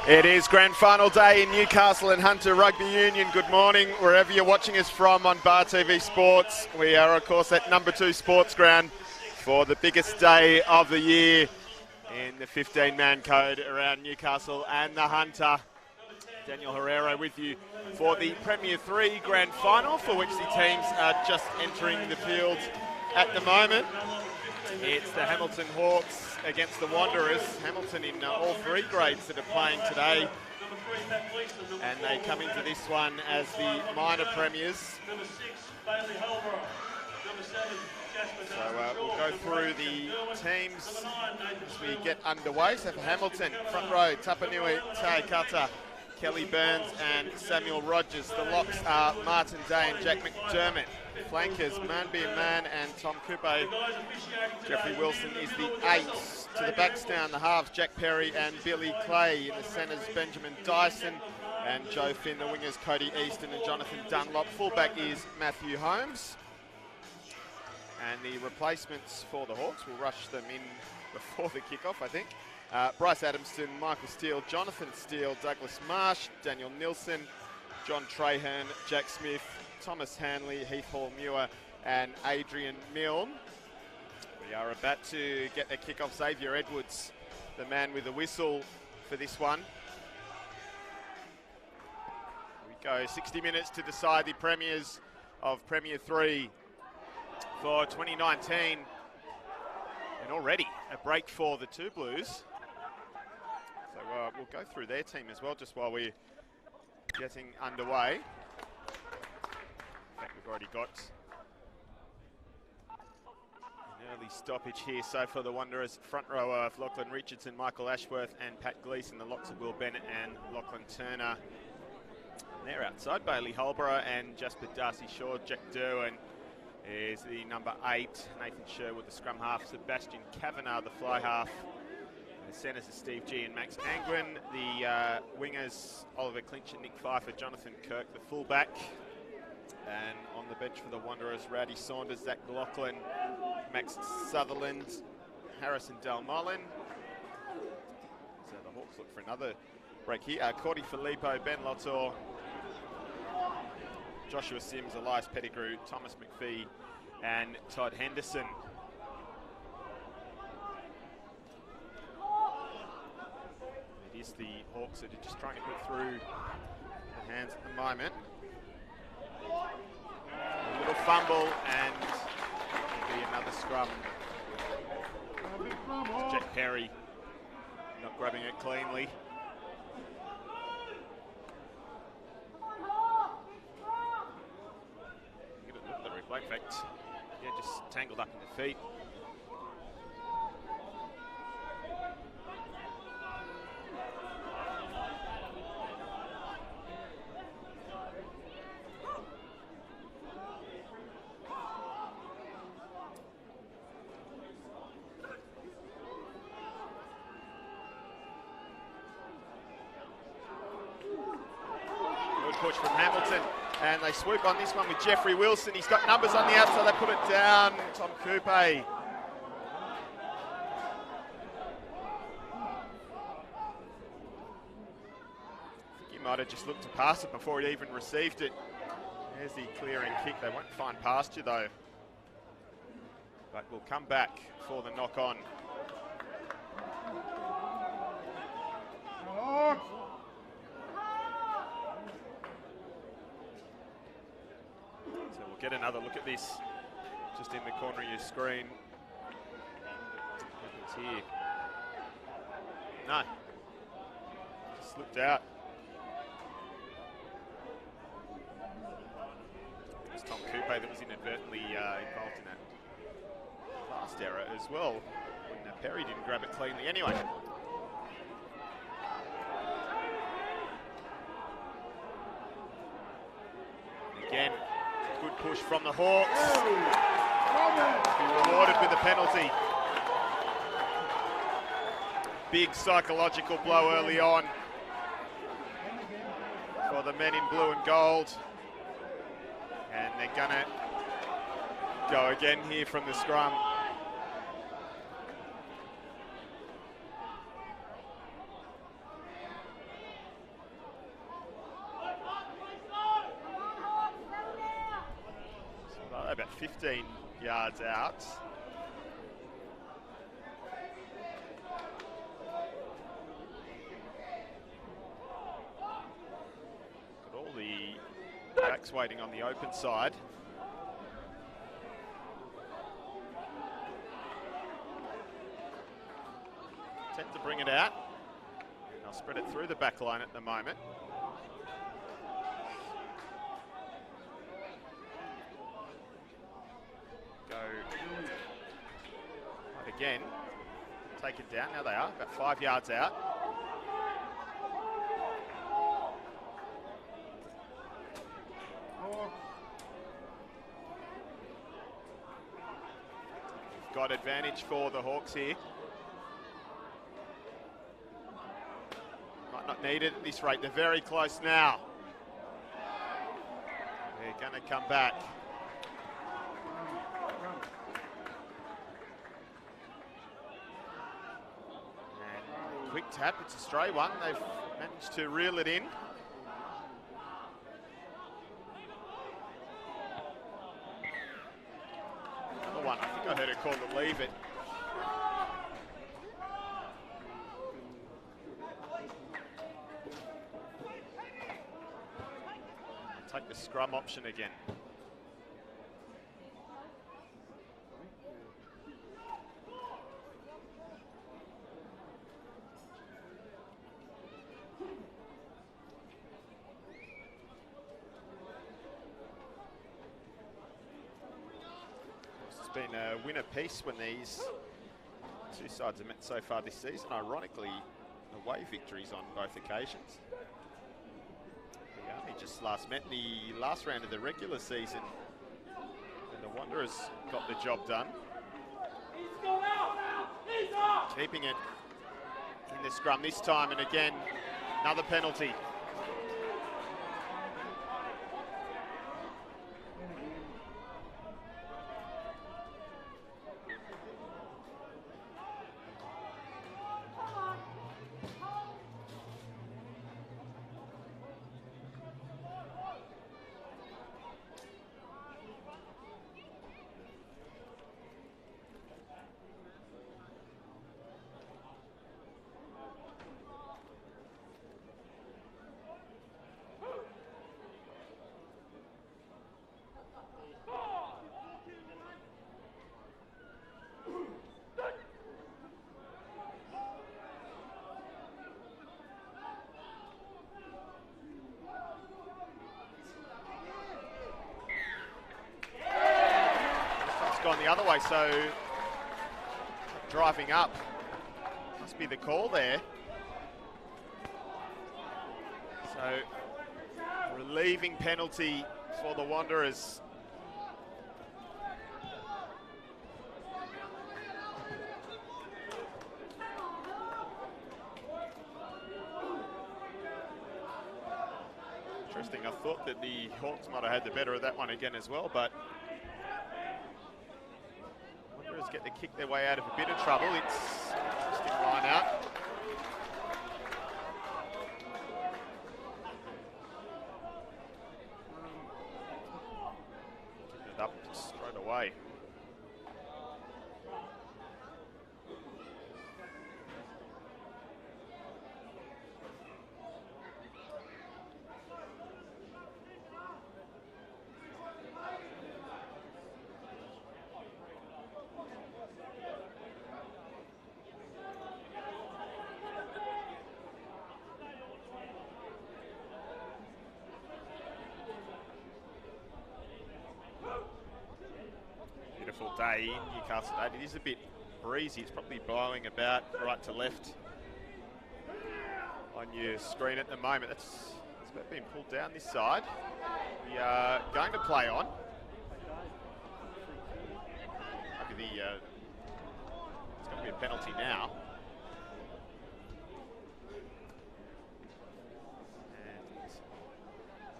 It is grand final day in Newcastle and Hunter Rugby Union. Good morning, wherever you're watching us from on Bar TV Sports. We are, of course, at number 2 Sports Ground for the biggest day of the year in the 15-man code around Newcastle and the Hunter. Daniel Herrero with you for the Premier 3 grand final, for which the teams are just entering the field at the moment. It's the Hamilton Hawks against the Wanderers. Hamilton in all 3 grades that are playing today. And they come into this one as the minor premiers. So we'll go through the teams as we get underway. So for Hamilton, front row, Tapanui Te Kata, Kelly Burns and Samuel Rogers. The locks are Martin Day and Jack McDermott. Flankers, Manby Man and Tom Coupe. Jeffrey Wilson is the 8. To the backs down, the halves, Jack Perry and Billy Clay. In the centres, Benjamin Dyson and Joe Finn. The wingers, Cody Easton and Jonathan Dunlop. Fullback is Matthew Holmes. And the replacements for the Hawks, we'll rush them in before the kickoff, I think. Bryce Adamson, Michael Steele, Jonathan Steele, Douglas Marsh, Daniel Nilsson, John Trahern, Jack Smith, Thomas Hanley, Heath Hall-Muir and Adrian Milne. We are about to get the kickoff. Xavier Edwards, the man with the whistle for this one. We go 60 minutes to decide the premiers of Premier 3 for 2019. And already a break for the Two Blues. So we'll go through their team as well just while we're getting underway. In fact, we've already got an early stoppage here. So for the Wanderers, front row of Lachlan Richardson, Michael Ashworth and Pat Gleeson. The locks of Will Bennett and Lachlan Turner. And they're outside. Bailey Holborough and Jasper Darcy Shaw. Jack Derwin is the number 8. Nathan Sherwood, the scrum half. Sebastian Kavanagh, the fly half. The centres are Steve G and Max Angwin. The wingers, Oliver Clinch and Nick Pfeiffer. Jonathan Kirk, the fullback. And on the bench for the Wanderers, Rowdy Saunders, Zach Lachlan, Max Sutherland, Harrison Dalmolin. So the Hawks look for another break here. Cordy Filippo, Ben Lottor, Joshua Sims, Elias Pettigrew, Thomas McPhee and Todd Henderson. It is the Hawks that are just trying to put through the hands at the moment. A little fumble and be another scrum. Jack Perry not grabbing it cleanly. Give it a look at the replay. In fact, yeah, just tangled up in the feet. Push from Hamilton, and they swoop on this one with Jeffrey Wilson. He's got numbers on the outside, they put it down. Tom Coupe. I think he might have just looked to pass it before he even received it. There's the clearing kick. They won't find pasture though, but we'll come back for the knock on. Get another look at this just in the corner of your screen. What happens here? No. Slipped out. It was Tom Coupe that was inadvertently involved in that last error as well, when Perry didn't grab it cleanly. Anyway. Again. Good push from the Hawks. Be rewarded with a penalty. Big psychological blow early on for the men in blue and gold. And they're gonna go again here from the scrum. 15 yards out. Got all the backs waiting on the open side. Tend to bring it out. I'll spread it through the back line at the moment. Go right again. Take it down. Now they are about 5 yards out. Got advantage for the Hawks here. Might not need it at this rate. They're very close now. They're going to come back. And quick tap. It's a stray one. They've managed to reel it in. Another one. I think I heard it called to leave it. Take the scrum option again. It's been a winner piece when these two sides have met so far this season. Ironically, away victories on both occasions. They just last met in the last round of the regular season, and the Wanderers got the job done. Keeping it in the scrum this time, and again, another penalty. Gone the other way, so driving up must be the call there. So relieving penalty for the Wanderers. Interesting, I thought that the Hawks might have had the better of that one again as well, but get to kick their way out of a bit of trouble. It's an interesting line out. Getting it up straight away. Day in Newcastle today. It is a bit breezy. It's probably blowing about right to left on your screen at the moment. It's about being pulled down this side. We are going to play on. Maybe it's going to be a penalty now. And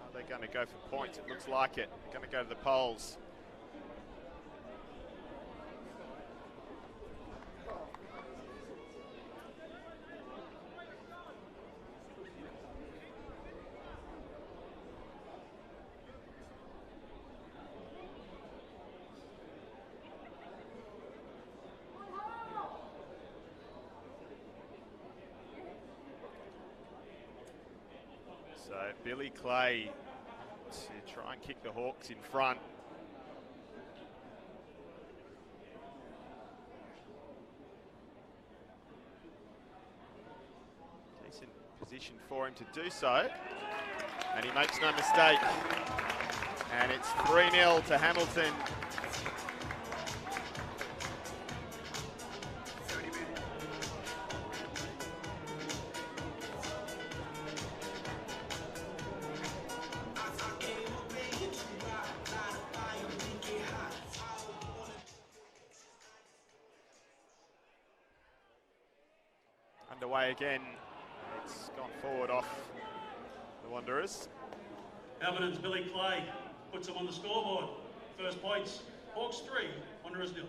are they going to go for points? It looks like it. They're going to go to the polls. So Billy Clay to try and kick the Hawks in front. Decent position for him to do so. And he makes no mistake. And it's 3-0 to Hamilton. Underway again. It's gone forward off the Wanderers. Hamilton's Billy Clay puts them on the scoreboard. First points, Hawks 3, Wanderers 0.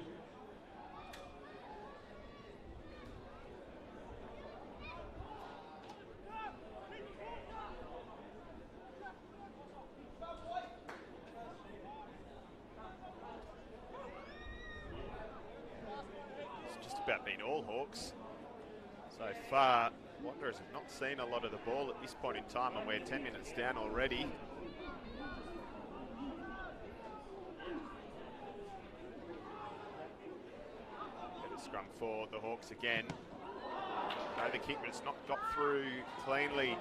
It's just about been all Hawks so far. Wanderers have not seen a lot of the ball at this point in time, and we're 10 minutes down already. Get a scrum for the Hawks again. No, the kick, but it's not got through cleanly.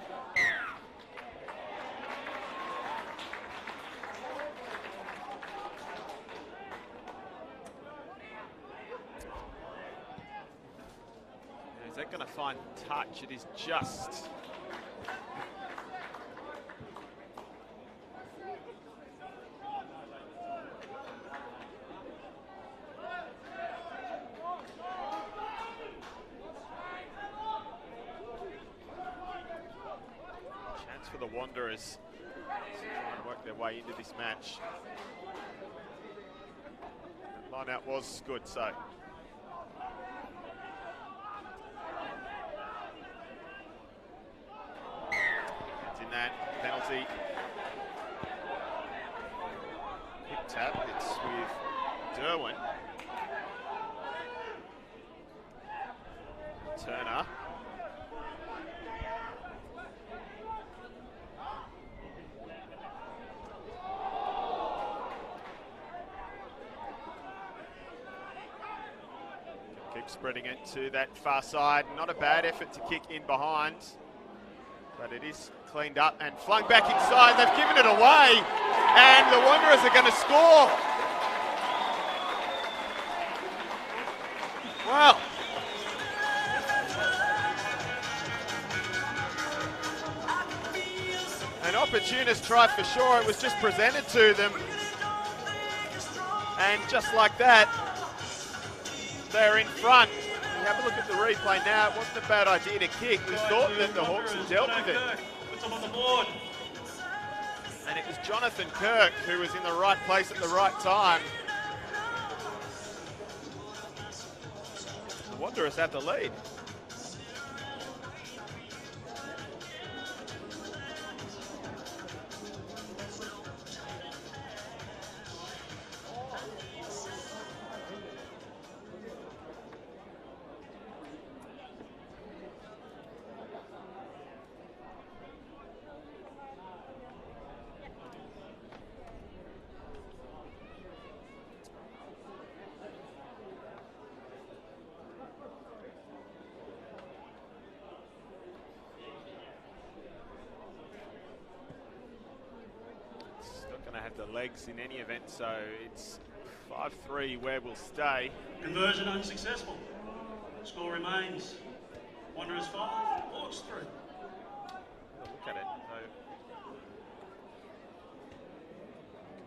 Is that going to find touch? It is just. Chance for the Wanderers trying to work their way into this match. That line out was good, so. That penalty. Hip tap, it's with Derwin. Turner. Keep spreading it to that far side. Not a bad effort to kick in behind, but it is cleaned up and flung back inside. They've given it away, and the Wanderers are going to score. Well, an opportunist try for sure. It was just presented to them, and just like that, they're in front. Have a look at the replay now. It wasn't a bad idea to kick. We thought that the Hawks had dealt with it. On the board. And it was Jonathan Kirk who was in the right place at the right time. The Wanderers have the lead. Have the legs in any event, so it's 5-3 where we'll stay. Conversion unsuccessful. Score remains Wanderers 5, Hawks 3. Look at it.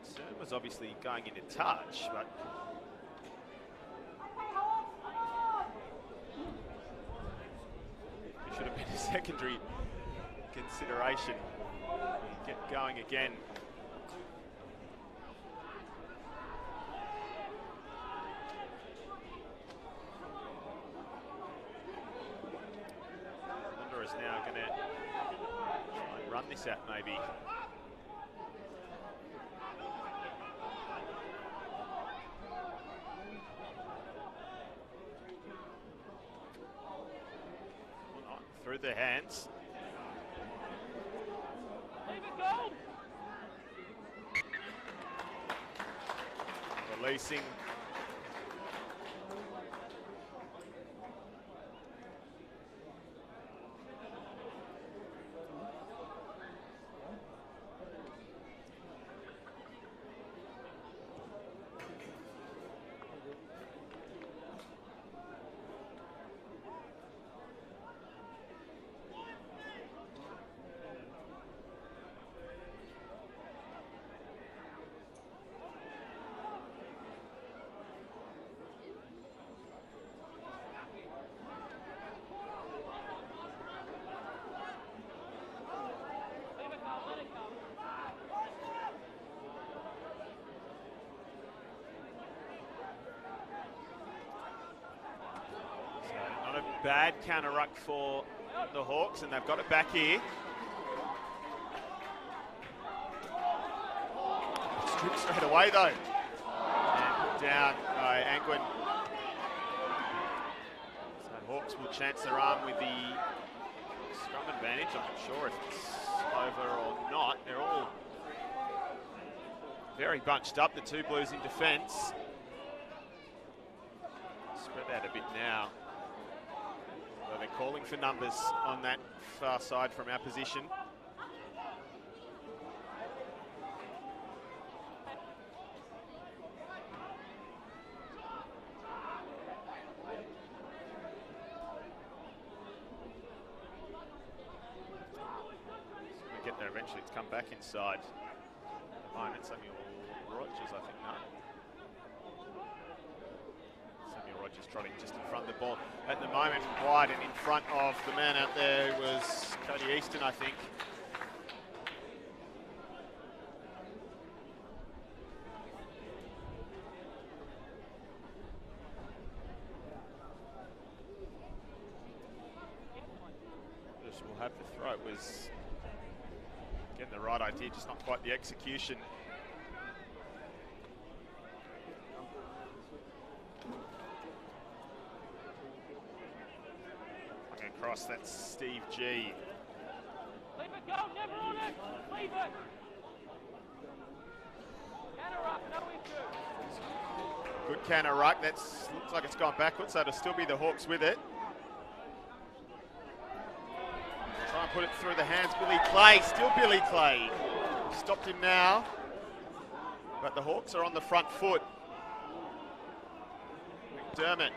So, concern was obviously going into touch, but it should have been a secondary consideration. Get going again. Now going to try and run this out maybe. Through their hands. releasing. Bad counter ruck for the Hawks, and they've got it back here. Stripped straight away though. And down by Angwin. So Hawks will chance their arm with the scrum advantage. I'm not sure if it's over or not. They're all very bunched up, the two Blues in defence. Spread out a bit now. So they're calling for numbers on that far side from our position. It's going to get there eventually. It's come back inside. At the moment, Samuel Rogers, I think, no. Just trotting just in front of the ball. At the moment, wide and in front of the man out there was Cody Easton, I think. Just will have the throw. It was getting the right idea, just not quite the execution. Across, that's Steve G. Leave it go, never on it. Leave it. Canter ruck, no issue. Good canter ruck. That looks like it's gone backwards, so it'll still be the Hawks with it. Try and put it through the hands. Billy Clay, still Billy Clay. Stopped him now, but the Hawks are on the front foot. McDermott.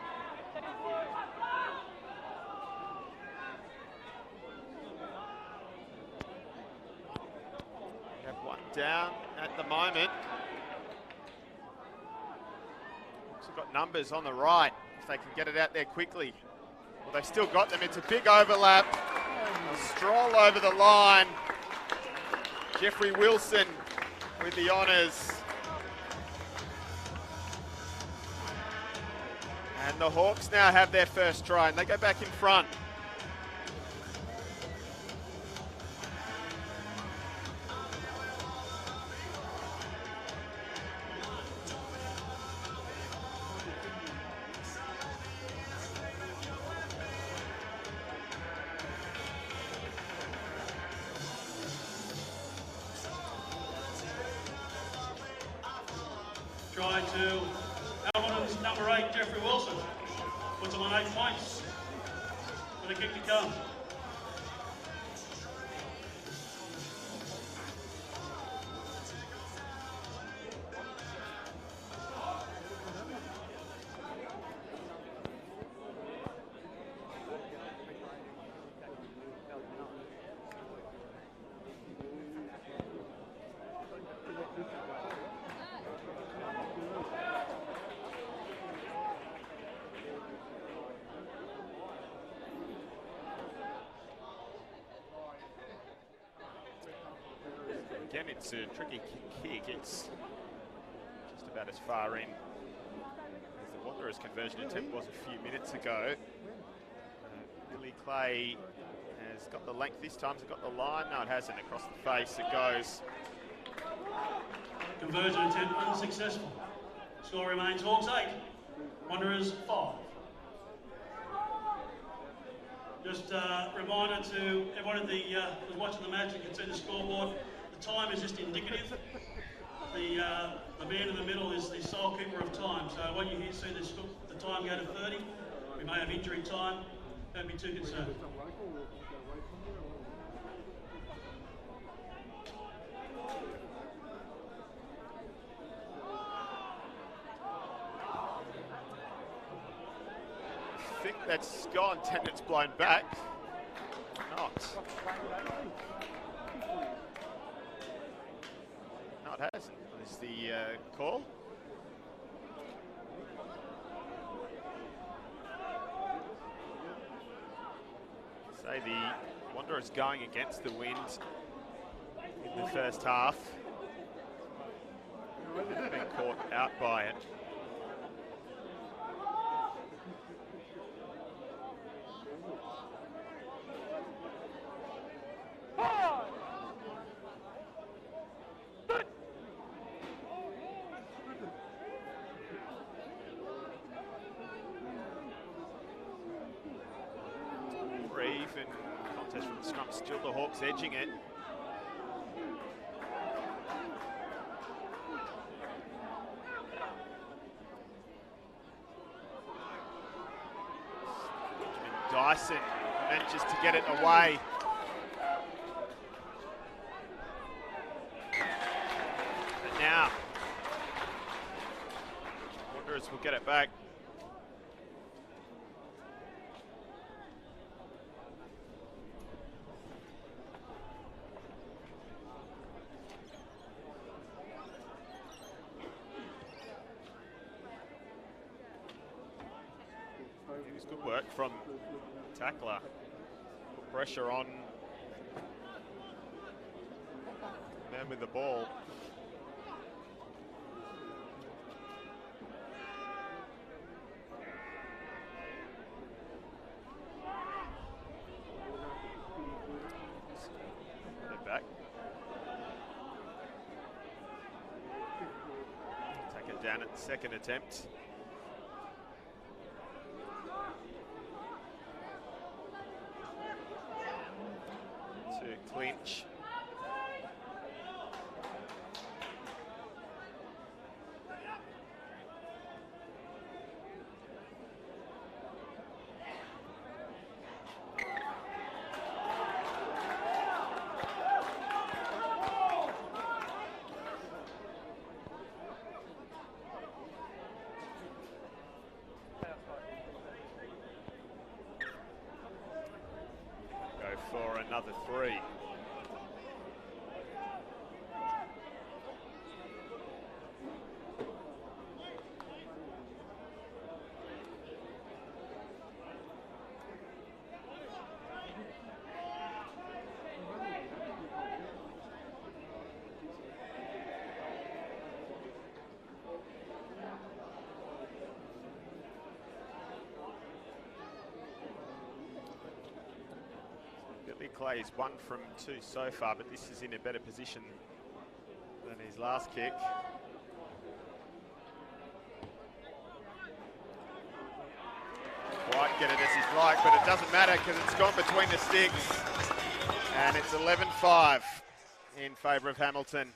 Down at the moment. Hawks have got numbers on the right if they can get it out there quickly. Well, they've still got them. It's a big overlap. A stroll over the line. Jeffrey Wilson with the honours. And the Hawks now have their first try and they go back in front. Try to Almonden's number 8, Jeffrey Wilson. Puts him on 8 points for the kick to come. Again, it's a tricky kick. It's just about as far in as the Wanderers' conversion attempt was a few minutes ago. Billy Clay has got the length this time. Has it got the line? No, it hasn't. Across the face it goes. Conversion attempt unsuccessful. Score remains Hawks 8, Wanderers 5. Just a reminder to everyone who's watching the match, you can see the scoreboard. The time is just indicative. the man in the middle is the sole keeper of time. So when you see the time go to 30, we may have injury time. Don't be too concerned. I think that's gone. 10 minutes blown back. Not. No, it hasn't. Is the call? Say the Wanderers going against the wind in the first half. They've been caught out by it. Even contest from the scrum, still the Hawks edging it. Dyson manages to get it away. And now, Wanderers will get it back. It was good work from tackler. Put pressure on man with the ball. They're back. Take it down at the second attempt. To clinch. Go for another three. Clay is 1 from 2 so far, but this is in a better position than his last kick. Quite get it as he'd like, but it doesn't matter because it's gone between the sticks. And it's 11-5 in favour of Hamilton.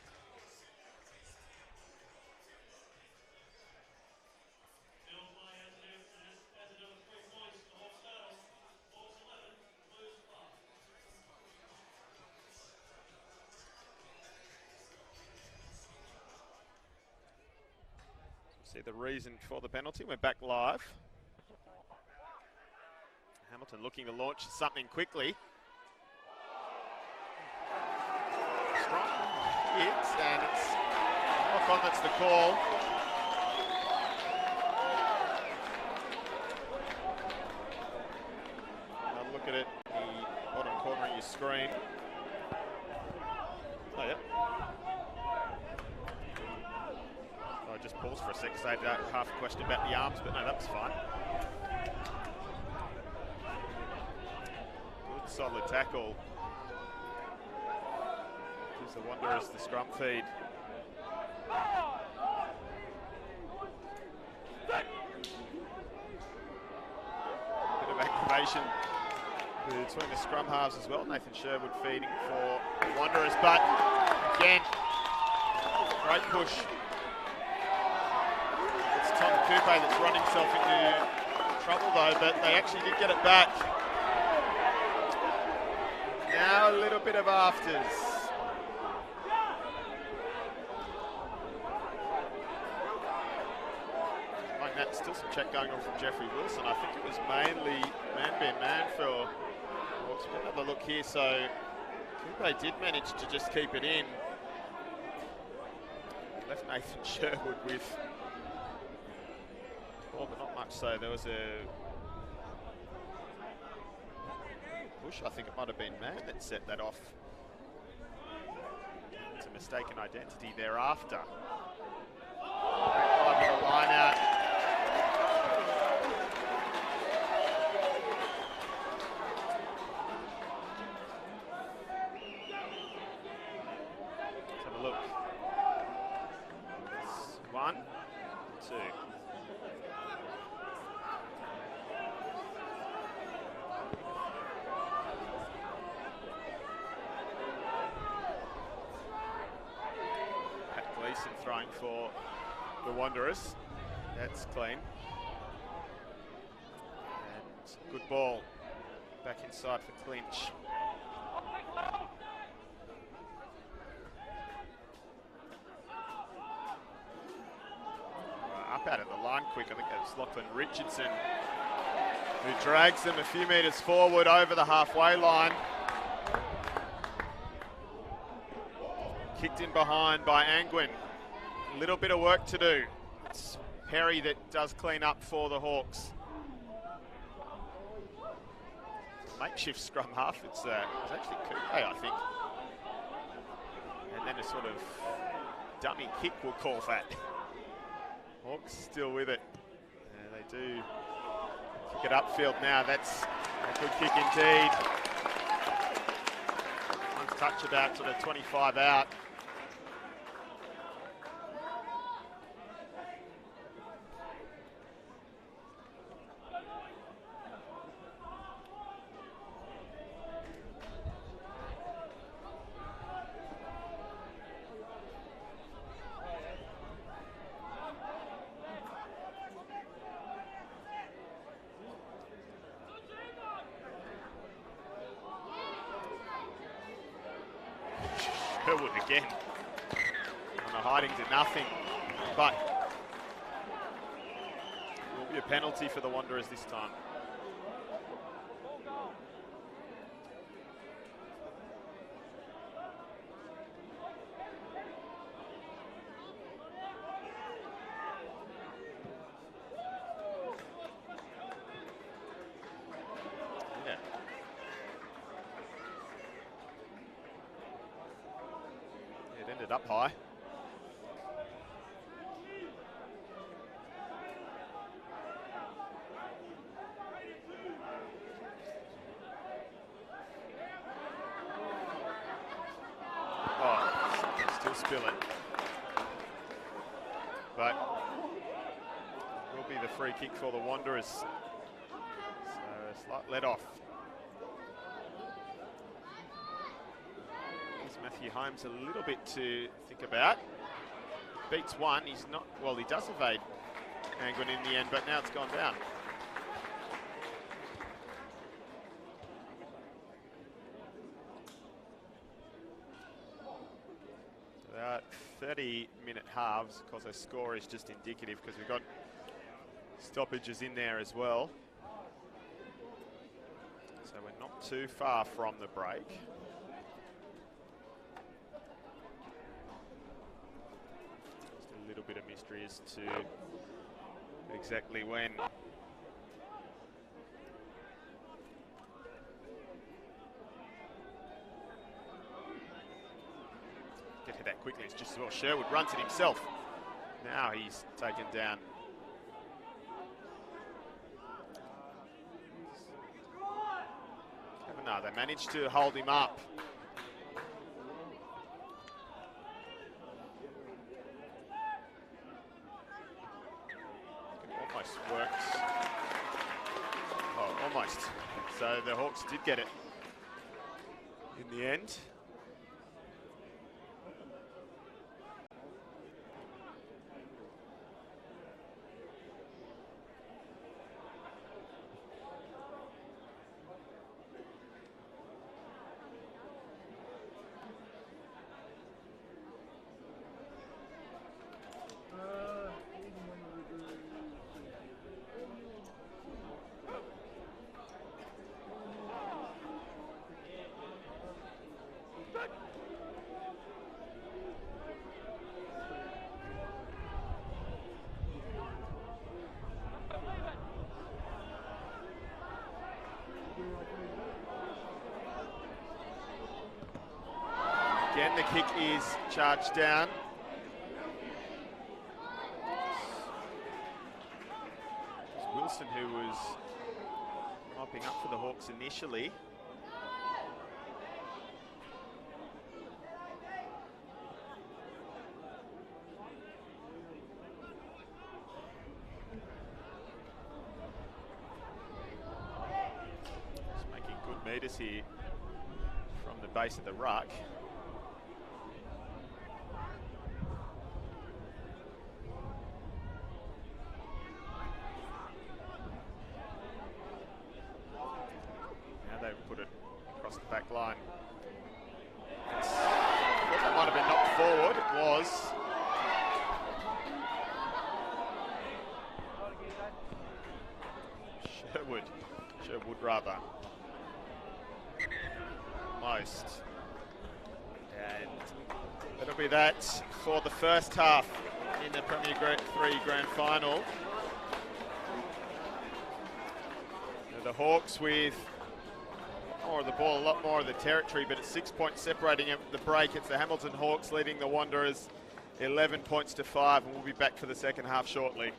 See the reason for the penalty. We're back live. Hamilton looking to launch something quickly. Strong hits, and it's knock on, that's the call. Now look at it, the bottom corner of your screen. Oh, yeah. I just paused for a sec because I had half a question about the arms, but no, that was fine. Good solid tackle. Gives the Wanderers the scrum feed. Bit of activation between the scrum halves as well. Nathan Sherwood feeding for the Wanderers, but again, Great push. It's Tom Coupe that's run himself into trouble though, but they actually did get it back. Now a little bit of afters. Like that, still some check going on from Jeffrey Wilson. I think it was mainly man for Hawks. Another look here, so Coupe did manage to just keep it in. Left Nathan Sherwood with ball, but not much so. There was a push. I think it might have been Man that set that off. It's a mistaken identity thereafter. The line out. Let's have a look. It's 1, 2. Throwing for the Wanderers. That's clean. And good ball. Back inside for Clinch. Up out of the line quick. I think that's Lachlan Richardson who drags them a few metres forward over the halfway line. Kicked in behind by Angwin. A little bit of work to do. It's Perry that does clean up for the Hawks. Makeshift scrum half. It's actually Coupe, I think. And then a sort of dummy kick, we'll call that. Hawks still with it. And they do kick it upfield now. That's a good kick indeed. One touch about sort of 25 out. Sherwood again on the hiding to nothing, but it will be a penalty for the Wanderers this time. Up high. Oh, still spill it. But it will be the free kick for the Wanderers. So a slight let off. Matthew Holmes a little bit to think about. Beats one, he's not, well, he does evade Angwin in the end, but now it's gone down. About 30-minute halves, because our score is just indicative because we've got stoppages in there as well. So we're not too far from the break. Bit of mystery as to exactly when. Get to that quickly, it's just as well. Sherwood runs it himself. Now he's taken down. No, they managed to hold him up. Works. Oh, almost. So the Hawks did get it in the end. Again, the kick is charged down. It was Wilson who was mopping up for the Hawks initially. Just making good meters here from the base of the ruck. Put it across the back line. I thought that might have been knocked forward. It was. Sherwood rather. Most. And that'll be that for the first half in the Premier 3 Grand Final. Now the Hawks with more of the ball, a lot more of the territory, but it's 6 points separating at the break. It's the Hamilton Hawks leading the Wanderers 11 points to 5, and we'll be back for the second half shortly.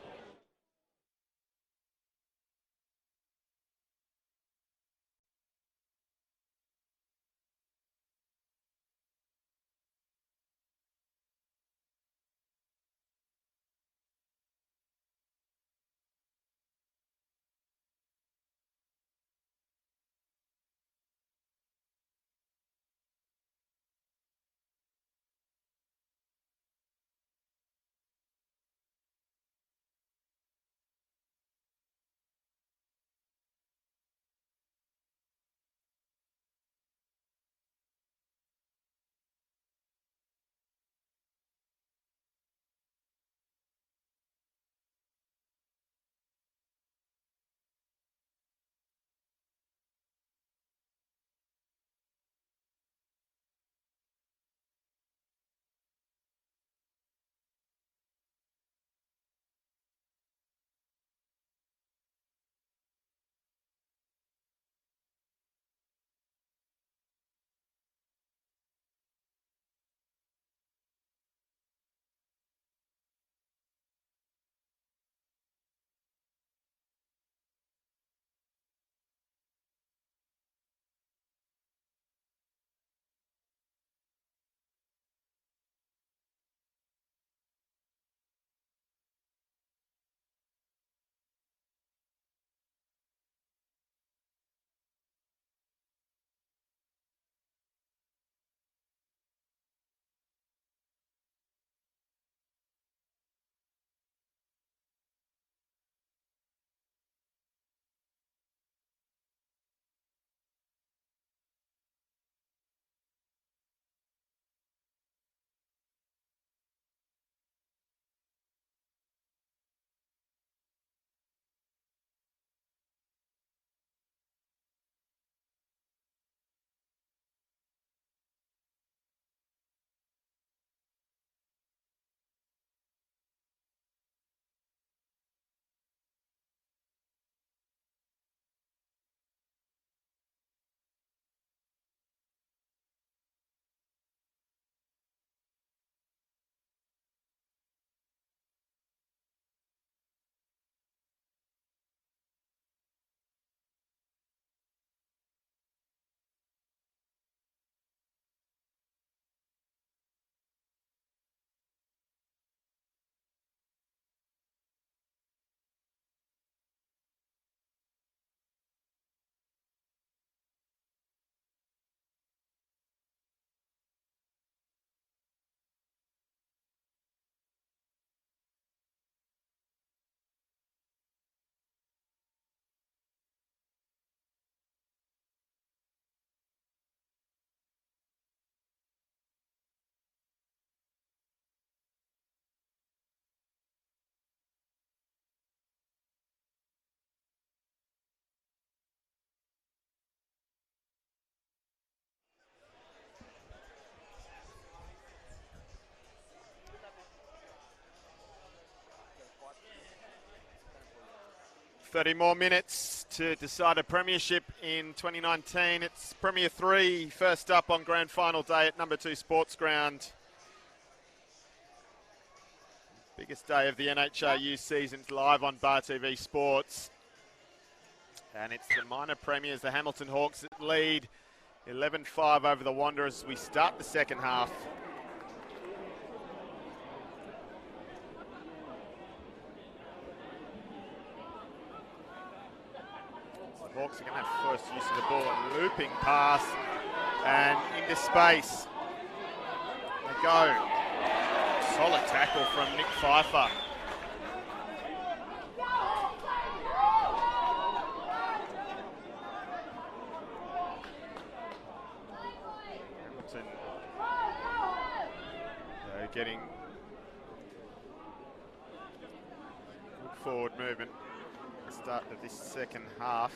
30 more minutes to decide a premiership in 2019. It's Premier 3, first up on grand final day at number 2 Sports Ground. Biggest day of the NHRU season, live on Bar TV Sports. And it's the minor premiers, the Hamilton Hawks, that lead 11-5 over the Wanderers. We start the second half. The Hawks are going to have first use of the ball, a looping pass, and into space. They go. Solid tackle from Nick Pfeiffer. Hamilton getting good forward movement at the start of this second half.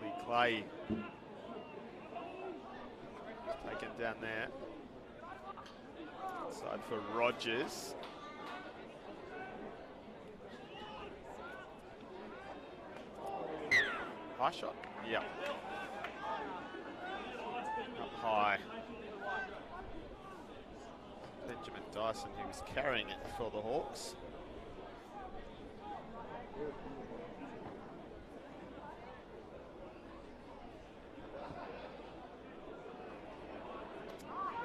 Billy Clay taken down there. Side for Rogers. High shot? Yeah. Up high. Benjamin Dyson, who was carrying it for the Hawks.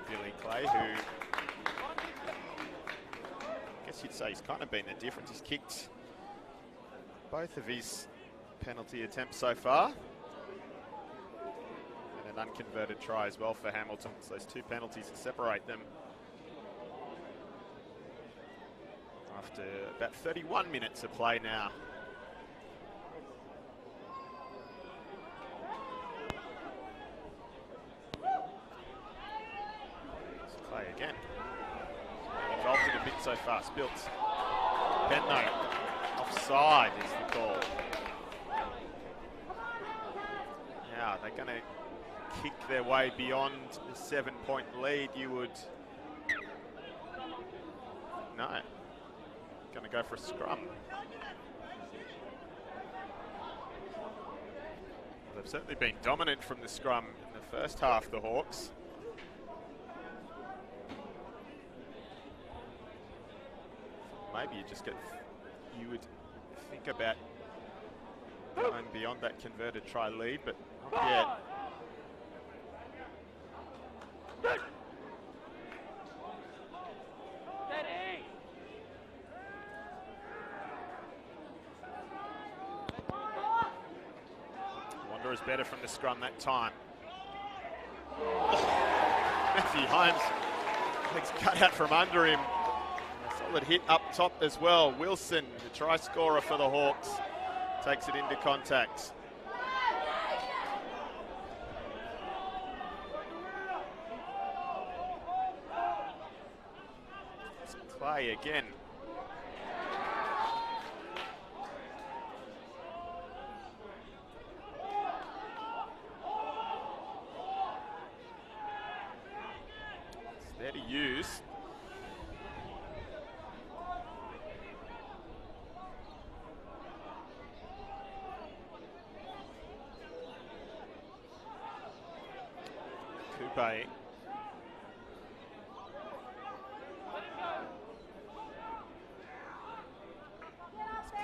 Billy Clay, who you'd say he's kind of been the difference. He's kicked both of his penalty attempts so far. And an unconverted try as well for Hamilton. So those 2 penalties to separate them. After about 31 minutes of play now. It's Clay again. Involved in a bit so far. Spilts. Benno. Offside is the call. Now they're going to kick their way beyond the 7-point lead. You would... No. Going to go for a scrum. They've certainly been dominant from the scrum in the first half, the Hawks. Maybe you would think about going beyond that converted try lead, but not yet. Wanderers better from the scrum that time. Matthew Holmes, legs cut out from under him. Solid hit up top as well. Wilson, the try scorer for the Hawks, takes it into contact. It's Clay again. It's there to use. Coupe.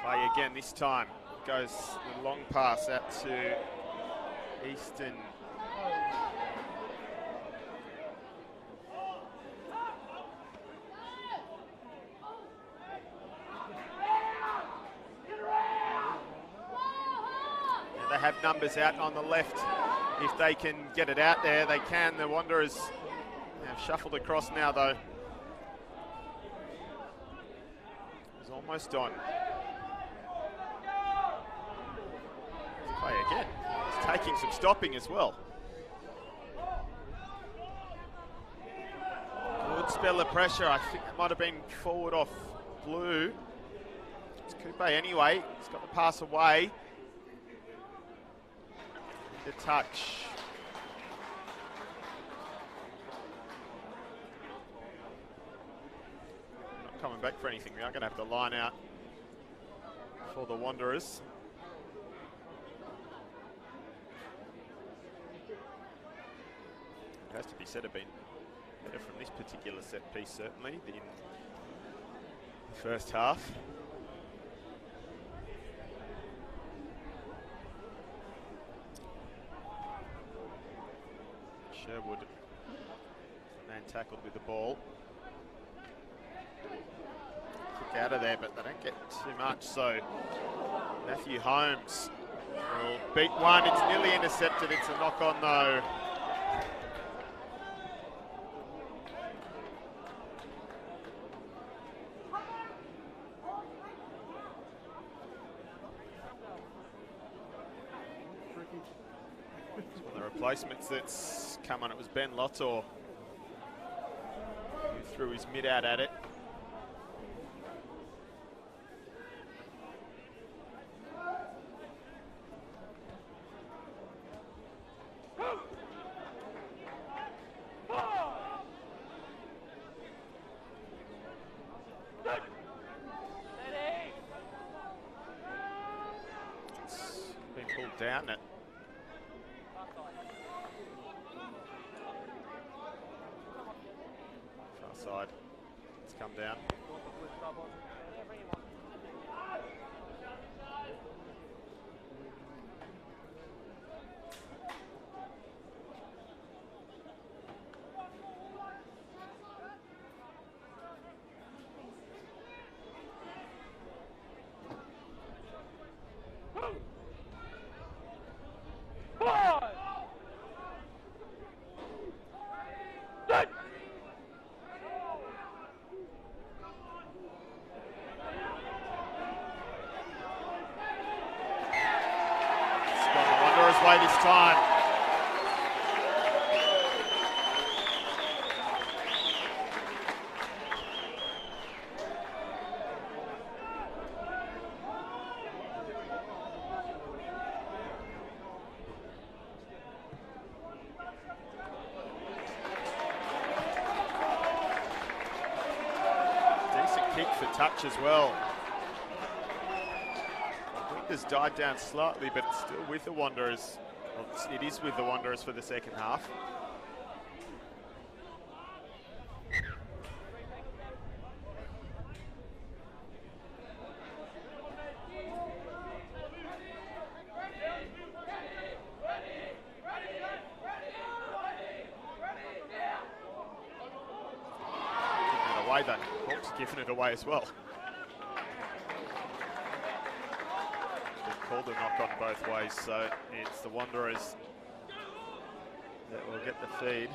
Play again this time. Goes the long pass out to Easton. And they have numbers out on the left. If they can get it out there, they can. The Wanderers have shuffled across now, though. It's almost on. Let's play again. He's taking some stopping as well. Good spell of pressure. I think it might have been forward off Blue. It's Coupe anyway. He's got the pass away. The touch. Not coming back for anything. We are going to have the line out for the Wanderers. it has to be said, have been better from this particular set piece, certainly, in the first half. Sherwood, man tackled with the ball. Kick out of there, but they don't get too much, so Matthew Holmes will beat one. It's nearly intercepted. It's a knock-on, though. It's one of the replacements that's come on. It was Ben Lottor who threw his mid out at it. Down it. Far side. It's come down. Way this time. Decent kick for touch as well. Has died down slightly, but it's still with the Wanderers. Well, it is with the Wanderers for the second half. Giving it away, though. Hawks giving it away as well. Called a knock on both ways, so it's the Wanderers that will get the feed.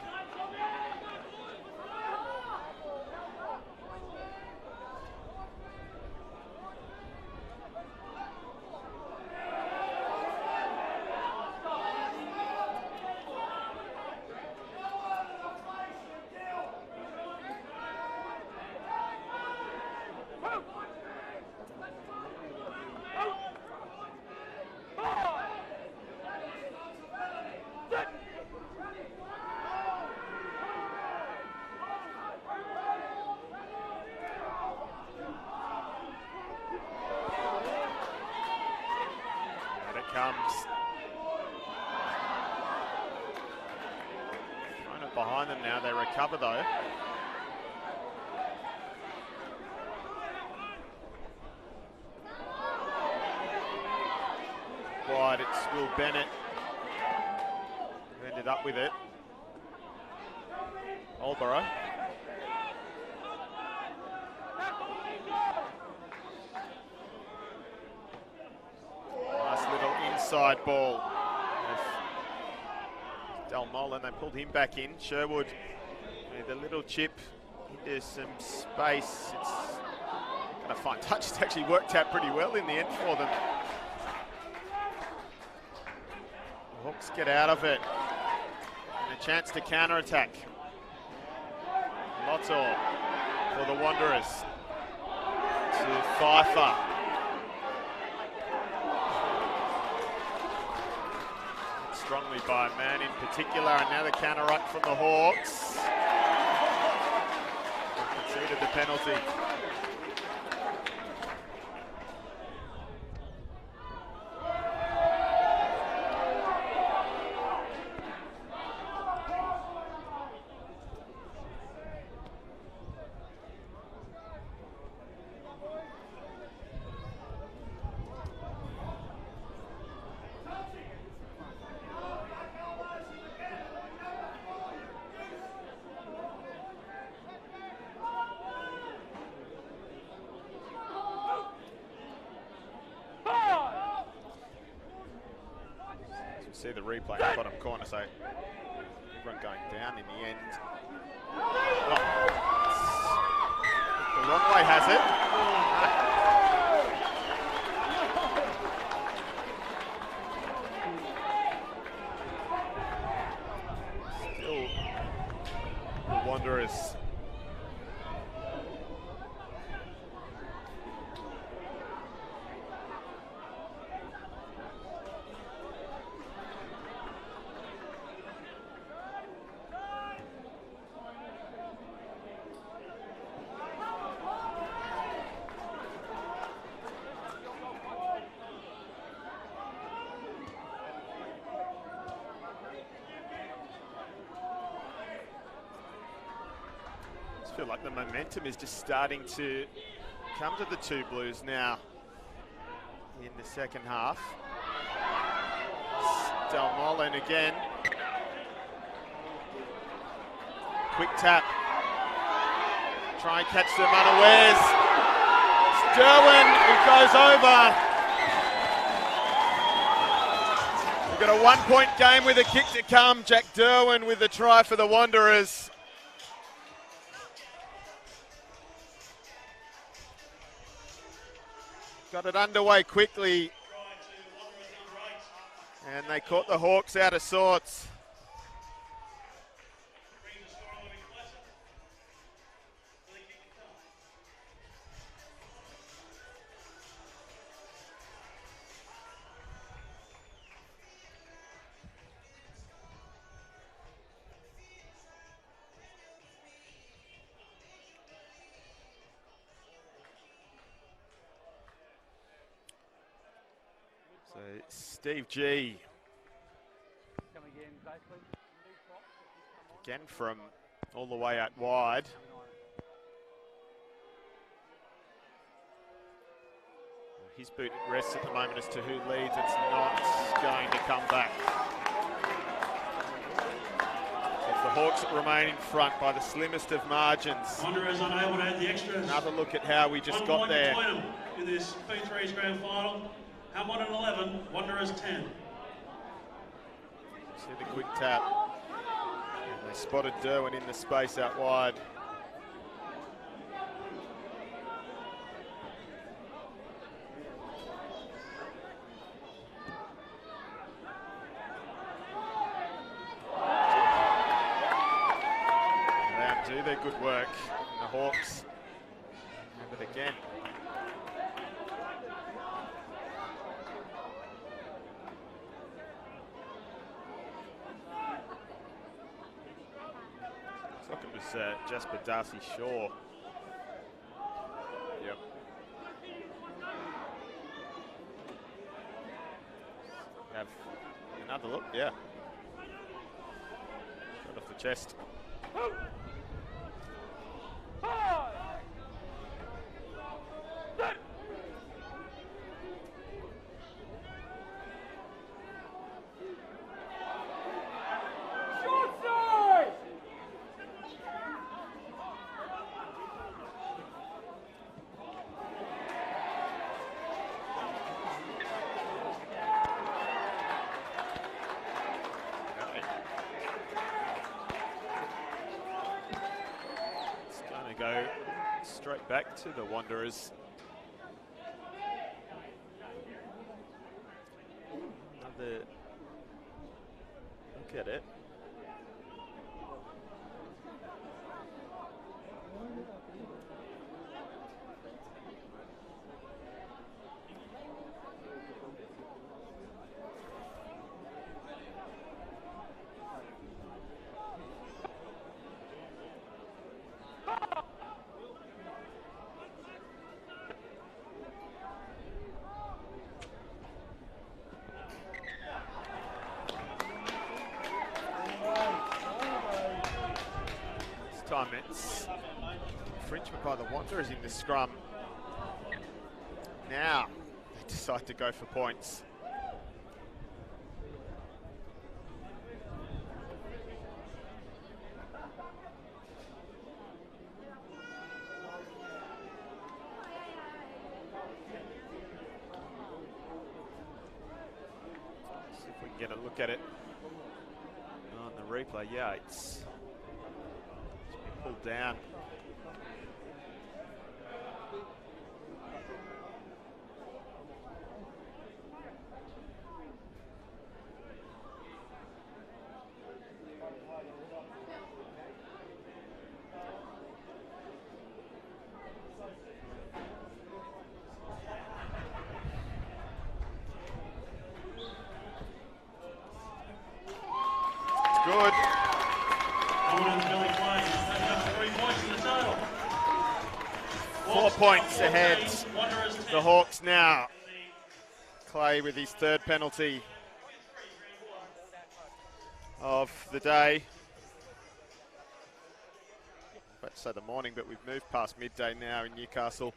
Comes. Thrown it behind them now. They recover though. Wide, it's Will Bennett who ended up with it. Aldborough. Side ball. Del Molan, they pulled him back in. Sherwood with a little chip into some space. It's going to find touch. It's actually worked out pretty well in the end for them. The Hawks get out of it. And a chance to counter-attack. Lottor for the Wanderers. To Pfeiffer. Strongly by a man in particular, and now the counter ruck from the Hawks. Conceded the penalty. See the replay in the bottom corner, so everyone going down in the end. Oh, the wrong way has it. Still the Wanderers. I feel like the momentum is just starting to come to the two Blues now in the second half. Delmolin again. Quick tap. Try and catch them unawares. It's Derwin who goes over. We've got a 1-point game with a kick to come. Jack Derwin with the try for the Wanderers. Got it underway quickly, and they caught the Hawks out of sorts. So Steve G. Again from all the way out wide. His boot rests at the moment as to who leads. It's not going to come back. It's the Hawks that remain in front by the slimmest of margins. Wanderers unable to add the extras. Another look at how we just got there. In this P3's grand final. Hamilton 11, Wanderers 10. See the quick tap. And they spotted Derwin in the space out wide. They do their good work. And the Hawks have it again. Looks like it was Jasper Darcy Shaw. Yep. Have another look, yeah. Got off the chest. Go straight back to the Wanderers. Another look at it. Time it's infringement by the Wanderers in the scrum. Now they decide to go for points. See if we can get a look look at it on the replay. Yeah, it's been pulled down. Good. 4 points ahead. The Hawks now. Clay with his third penalty of the day. Let's say the morning, but we've moved past midday now in Newcastle.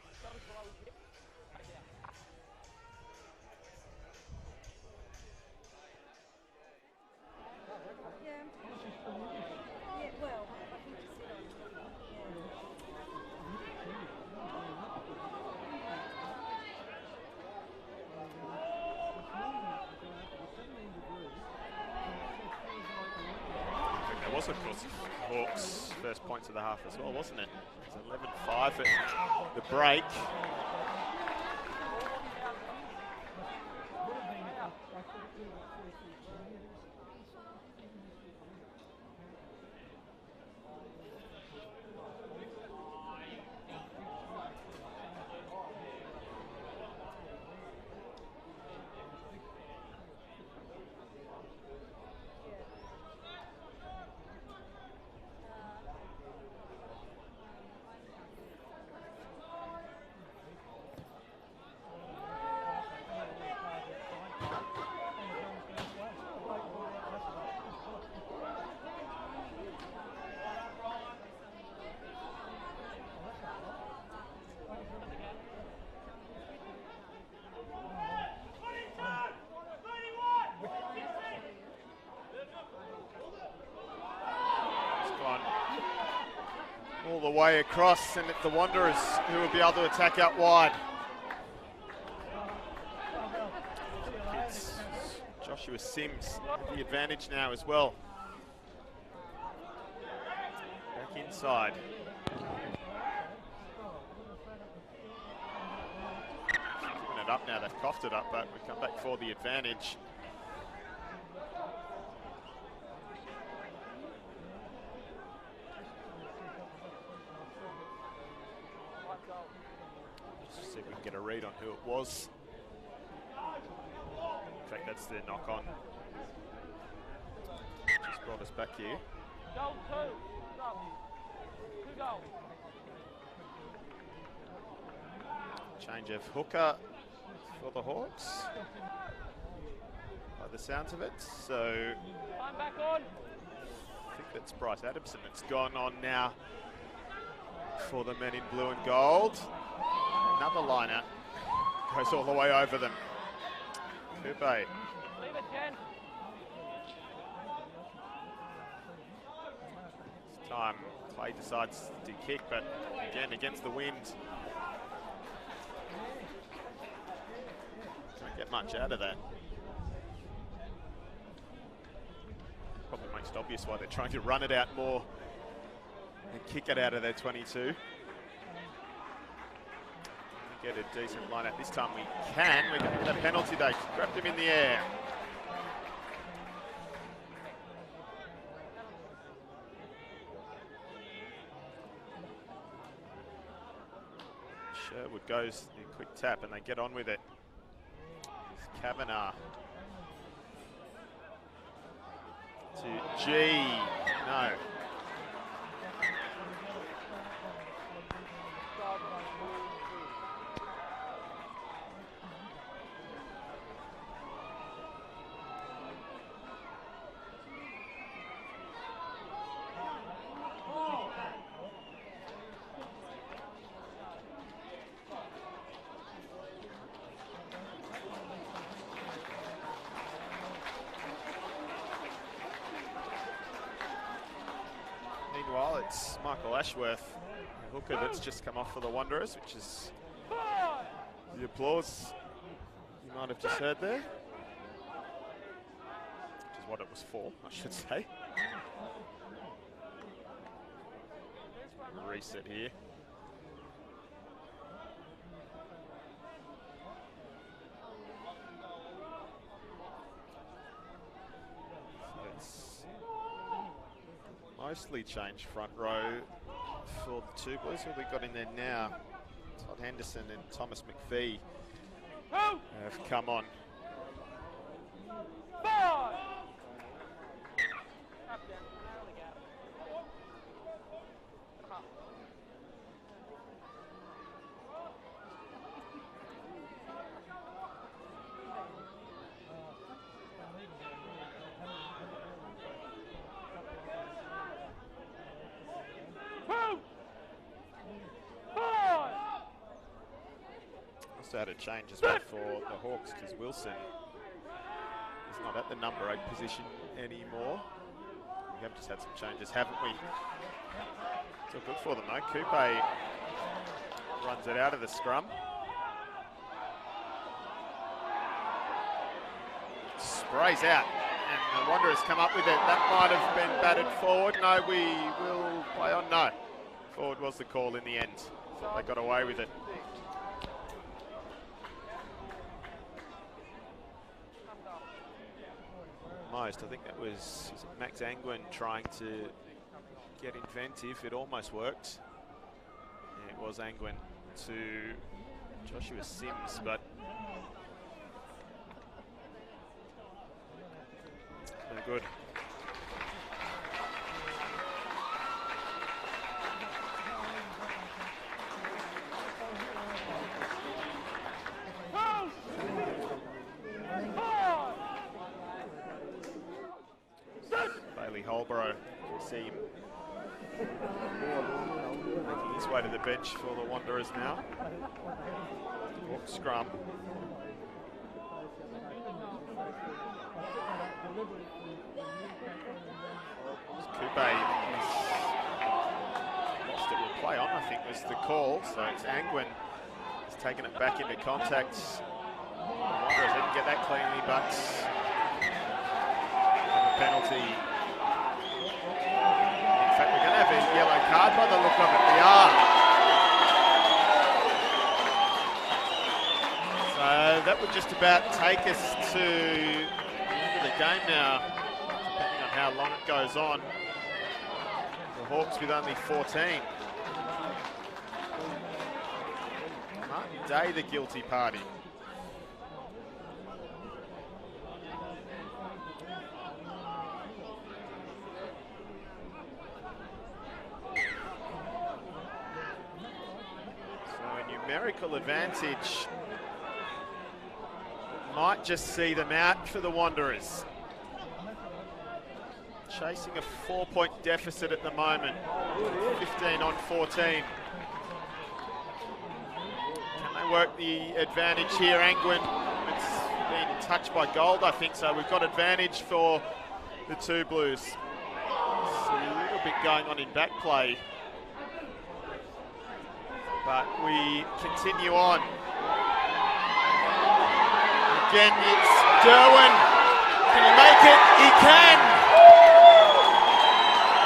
Was of course Hawks' first points of the half as well, wasn't it? It was 11-5 at the break. All the way across, and it's the Wanderers who will be able to attack out wide. It's Joshua Sims with the advantage now as well. Back inside. Giving it up now, they've coughed it up, but we come back for the advantage. See if we can get a read on who it was. In fact, that's their knock on. Just brought us back here. Goal 2. Go. 2 goals. Change of hooker for the Hawks, by the sounds of it. So I'm back on. I think that's Bryce Adamson that's gone on now for the men in blue and gold. Another liner goes all the way over them. Coupe. Leave it, Jen. This time Clay decides to kick, but again against the wind. Don't get much out of that. Probably most obvious why they're trying to run it out more and kick it out of their 22. Get a decent line out this time. We can. We're going to get a penalty though. Grabbed him in the air. Sherwood goes a quick tap and they get on with it. It's Kavanagh to G. No. Meanwhile, it's Michael Ashworth, a hooker that's just come off for the Wanderers, which is the applause you might have just heard there. what it was for, I should say. Reset here. So it's mostly changed front row for the two boys. Who have we got in there now? Todd Henderson and Thomas McPhee have come on. Also had a change as well for the Hawks because Wilson is not at the number 8 position anymore. We have just had some changes, haven't we? Still good for them though. Coupe runs it out of the scrum. Sprays out, and the Wanderers come up with it. That might have been batted forward. No, we will play on. No. Forward was the call in the end. So they got away with it. I think that was Max Angwin trying to get inventive. It almost worked. Yeah, it was Angwin to Joshua Sims, but no good. Holborough, you see him making his way to the bench for the Wanderers now. Hawk scrum. Coupe lost it, will play on, I think was the call. So it's Angwin has taken it back into contact. The Wanderers didn't get that cleanly, but the penalty. In fact, we're going to have a yellow card by the look of it. We are. So that would just about take us to the end of the game now, depending on how long it goes on. The Hawks with only 14. Martin Day, the guilty party. Numerical advantage might just see them out for the Wanderers. Chasing a 4-point deficit at the moment, 15 on 14. Can they work the advantage here? Angwin, it's been touched by gold, I think, so we've got advantage for the two Blues. So a little bit going on in back play. But we continue on. Again, it's Derwin. Can he make it? He can!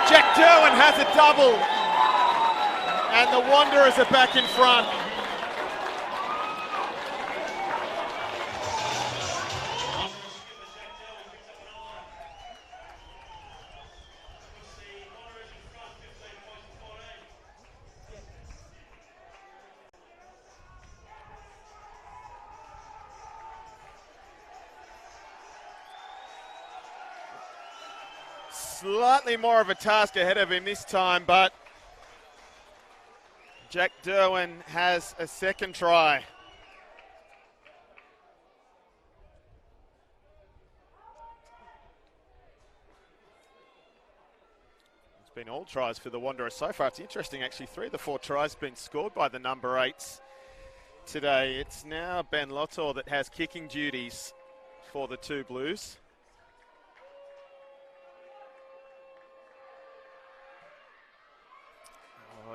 Jack Derwin has a double. And the Wanderers are back in front. Slightly more of a task ahead of him this time, but Jack Derwin has a second try. It's been all tries for the Wanderers so far. It's interesting, actually, 3 of the 4 tries have been scored by the number 8s today. It's now Ben Lottor that has kicking duties for the two Blues.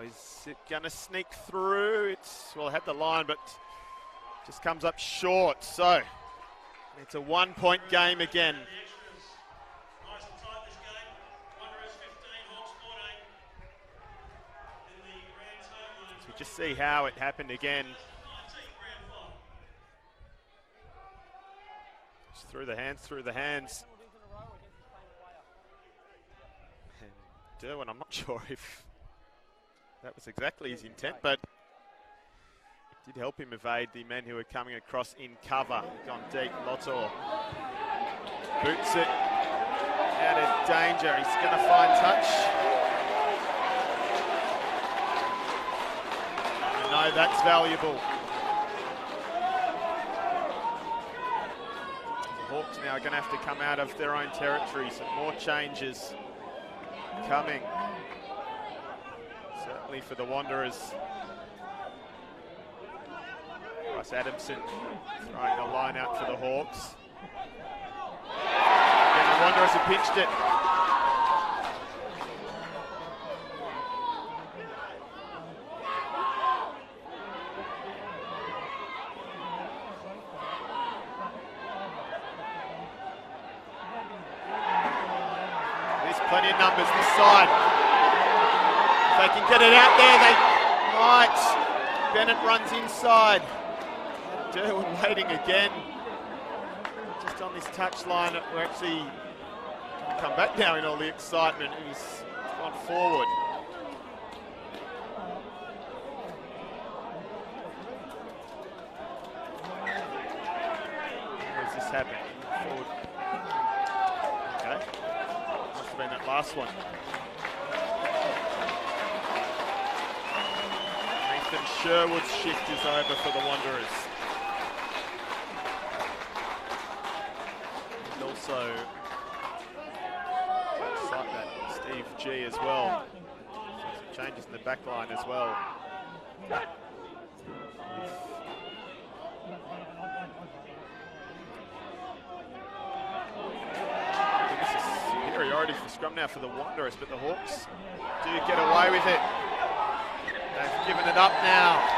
Is it going to sneak through? Well, it had the line, but just comes up short. So it's a 1-point game again. You just see how it happened again. Just through the hands. And Derwin, I'm not sure if that was exactly his intent, but did help him evade the men who were coming across in cover. Gone deep, Lotor boots it out of danger. He's going to find touch. No, that's valuable. The Hawks now are going to have to come out of their own territory. Some more changes coming. Certainly for the Wanderers. Bryce Adamson throwing the line out for the Hawks. And the Wanderers have pitched it. There's plenty of numbers this side. If they can get it out there, they might. Bennett runs inside. Derwin waiting again. Just on this touch line, we're actually going to come back now in all the excitement. He's gone forward. Where's this happening? Forward. Okay. Must have been that last one. Nathan Sherwood's shift is over for the Wanderers. Also, like that, Steve G as well. Some changes in the back line as well. This is superiority for scrum now for the Wanderers, but the Hawks do get away with it. They've given it up now.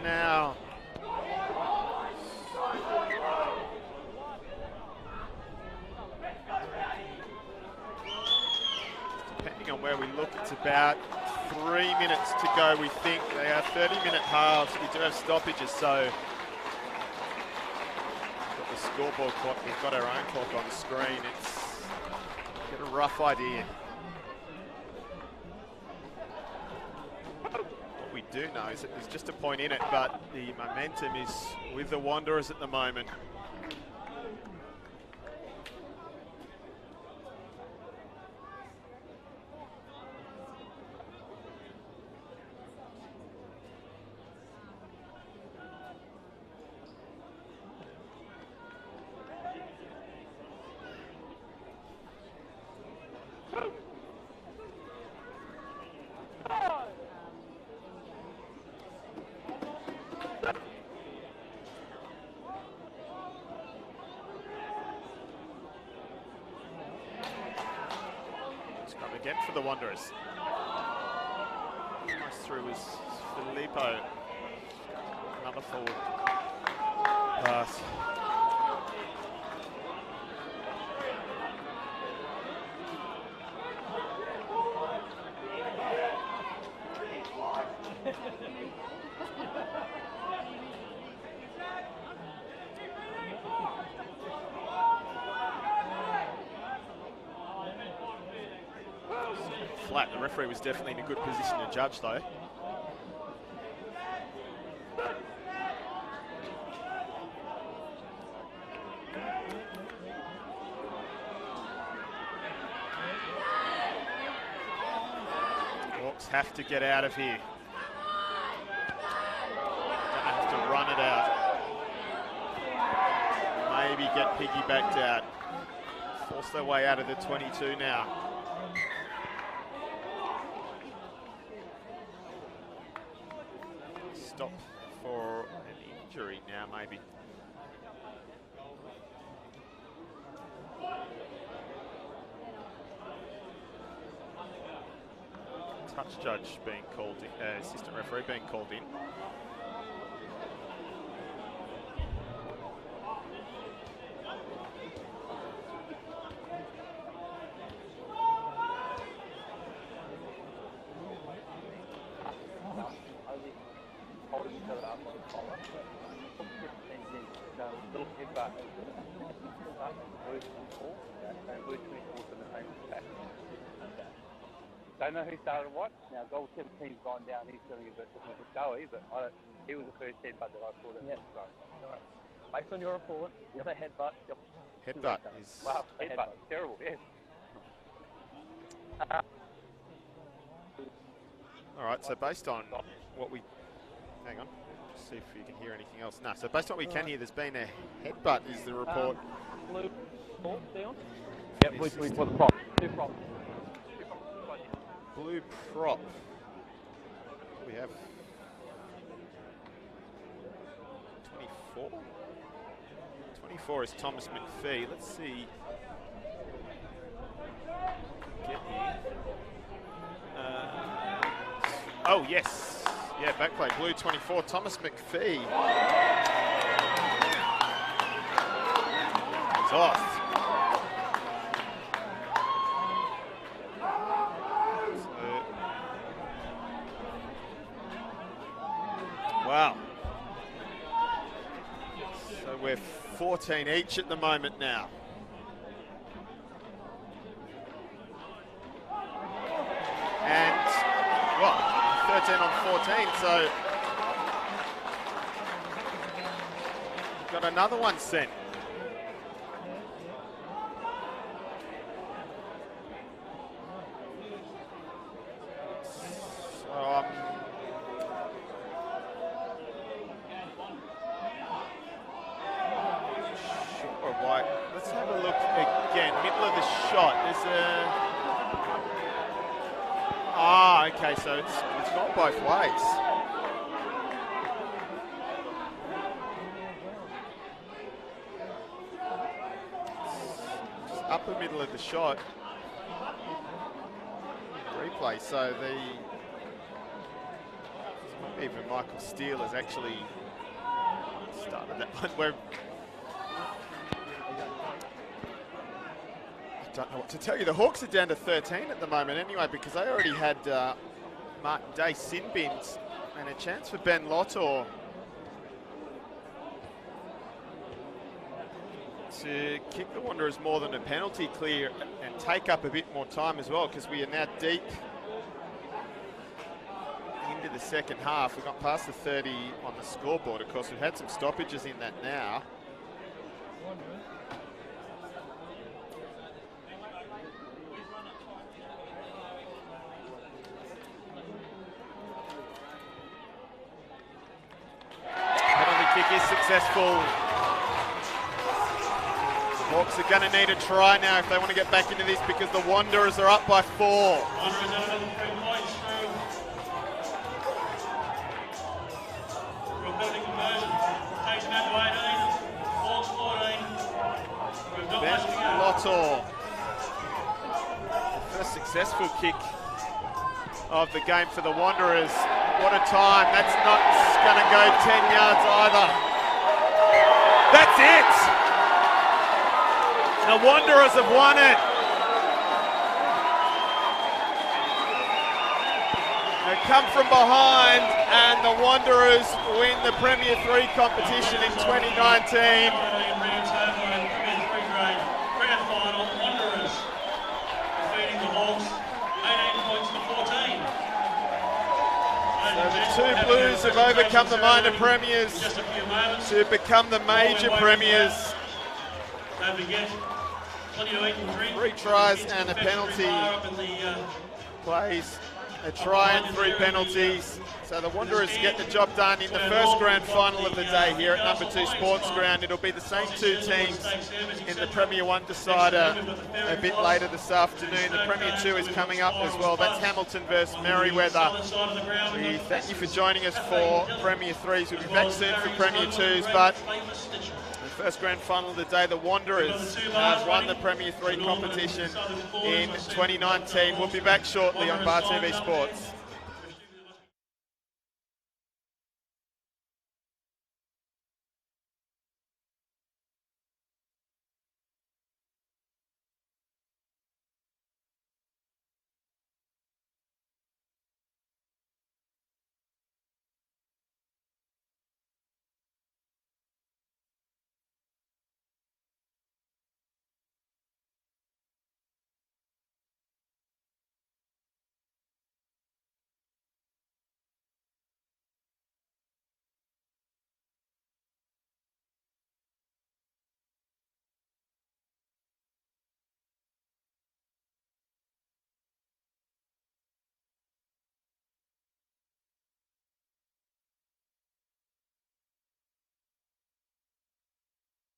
Now. Depending on where we look, it's about 3 minutes to go, we think. They are 30-minute halves. We do have stoppages, so we've got the scoreboard clock. We've got our own clock on the screen. It's get a rough idea. We do know is that there's just a point in it, but the momentum is with the Wanderers at the moment. Again for the Wanderers. Nice through is Filippo. Another forward pass. Flat. The referee was definitely in a good position to judge, though. Hawks have to get out of here. Gonna have to run it out. Maybe get piggybacked out. Force their way out of the 22 now. Stop for an injury now, maybe. Touch judge being called in, assistant referee being called in. No, little headbutt. Blue 24, and blue 24 to the same back. Don't know who started what. Now, goal 17's gone down. He's feeling a bit doughy, but he was the first headbutt that I thought of. Right. Based on your report, the other headbutt. Headbutt is... Wow, headbutt. Terrible, yes. All right, so based on what we... Hang on. See if you can hear anything else. No, so based on what we can hear, there's been a headbutt is the report. Blue prop down? Yep, blue for the prop. Two props. Blue prop. We have 24? 24 is Thomas McPhee. Let's see. Get here. Oh, yes. Yeah, backplay. Blue 24, Thomas McPhee. He's off. Wow. So we're 14 each at the moment now. And, well, 13 on 14, so got another one sent. So, let's have a look again. Middle of the shot. There's a... Ah, okay, so it's gone both ways. It's upper middle of the shot. Replay, so even Michael Steele has actually started that one where... Don't know what to tell you. The Hawks are down to 13 at the moment anyway, because they already had Martin Day sin bins and a chance for Ben Lottor to kick the Wanderers more than a penalty clear and take up a bit more time as well, because we are now deep into the second half. We've got past the 30 on the scoreboard. Of course, we've had some stoppages in that now. Is successful. The Hawks are going to need a try now if they want to get back into this, because the Wanderers are up by 4. Wanderers over 3 points through. Real penalty conversion. Takes him out to 18. Hawks 14. We've got Ben much to go. Lottor. First successful kick of the game for the Wanderers. What a time. That's not going to go 10 yards either. That's it. The Wanderers have won it. They come from behind and the Wanderers win the Premier 3 competition in 2019. Grand final, Wanderers defeating the Hawks 18 points to 14. So the two Blues have overcome the minor premiers to become the major premiers. Don't forget, plenty to eat and drink. 3 tries and a penalty plays. A try and 3 penalties. So the Wanderers get the job done in the first grand final of the day here at number 2 Sports Ground. It'll be the same 2 teams in the Premier 1 decider a bit later this afternoon. The Premier 2 is coming up as well. That's Hamilton versus Merriweather. We thank you for joining us for Premier 3s. We'll be back soon for Premier 2s, but the first grand final of the day, the Wanderers have won the Premier 3 competition in 2019. We'll be back shortly on Bar TV Sports.